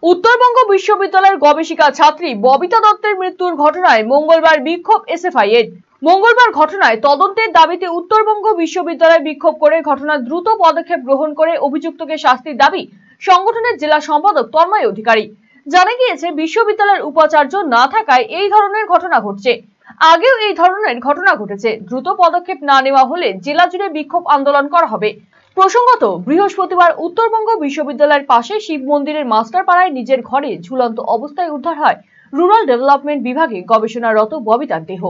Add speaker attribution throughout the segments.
Speaker 1: উত্তরবঙ্গ বিশ্ববিদ্যালয়ের গবেষিকা ছাত্রী ববিতা দত্তের মৃত্যুর ঘটনায় মঙ্গলবার বিক্ষোভ এসএফআই এর। মঙ্গলবার ঘটনায় তদন্তের দাবিতে উত্তরবঙ্গ বিশ্ববিদ্যালয়ে বিক্ষোভ করে ঘটনার দ্রুত পদক্ষেপ গ্রহণ করে অভিযুক্তকে শাস্তির দাবি সংগঠনের জেলা সম্পাদক তন্ময় অধিকারী। জানা গিয়েছে, বিশ্ববিদ্যালয়ের উপাচার্য না থাকায় এই ধরনের ঘটনা ঘটছে। আগেও এই ধরনের ঘটনা ঘটেছে। দ্রুত পদক্ষেপ না নেওয়া হলে জেলা জুড়ে বিক্ষোভ আন্দোলন করা হবে। প্রসঙ্গত, বৃহস্পতিবার উত্তরবঙ্গ বিশ্ববিদ্যালয়ের পাশে শিব মন্দিরের মাস্টারপাড়ায় নিজের ঘরে ঝুলন্ত অবস্থায় উদ্ধার হয় রুরাল ডেভেলপমেন্ট বিভাগে গবেষণারত ববিতার দেহ।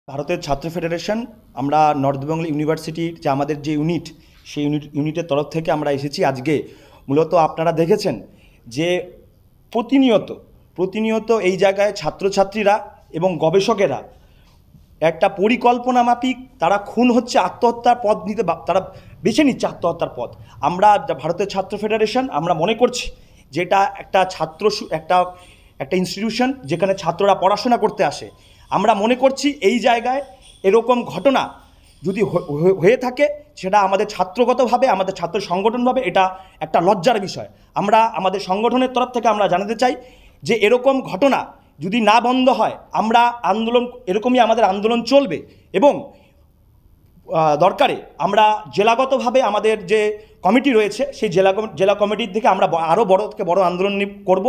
Speaker 2: ভারতের ছাত্র ফেডারেশন, আমরা নর্থ বেঙ্গল ইউনিভার্সিটির যে আমাদের যে ইউনিট, সেই ইউনিটের তরফ থেকে আমরা এসেছি আজকে। মূলত আপনারা দেখেছেন যে প্রতিনিয়ত এই জায়গায় ছাত্রছাত্রীরা এবং গবেষকেরা একটা পরিকল্পনা মাফিক তারা খুন হচ্ছে, আত্মহত্যার পথ নিতে তারা বেছে নিচ্ছে আত্মহত্যার পথ। আমরা ভারতের ছাত্র ফেডারেশন আমরা মনে করছি যে এটা একটা একটা ইনস্টিটিউশন যেখানে ছাত্ররা পড়াশোনা করতে আসে। আমরা মনে করছি এই জায়গায় এরকম ঘটনা যদি হয়ে থাকে, সেটা আমাদের ছাত্রগতভাবে, আমাদের ছাত্র সংগঠনভাবে এটা একটা লজ্জার বিষয়। আমরা আমাদের সংগঠনের তরফ থেকে আমরা জানাতে চাই যে এরকম ঘটনা যদি না বন্ধ হয়, আমরা এরকমই আমাদের আন্দোলন চলবে এবং দরকারে আমরা জেলাগতভাবে আমাদের যে কমিটি রয়েছে সেই জেলা কমিটির থেকে আমরা আরও বড় থেকে বড় আন্দোলন করব।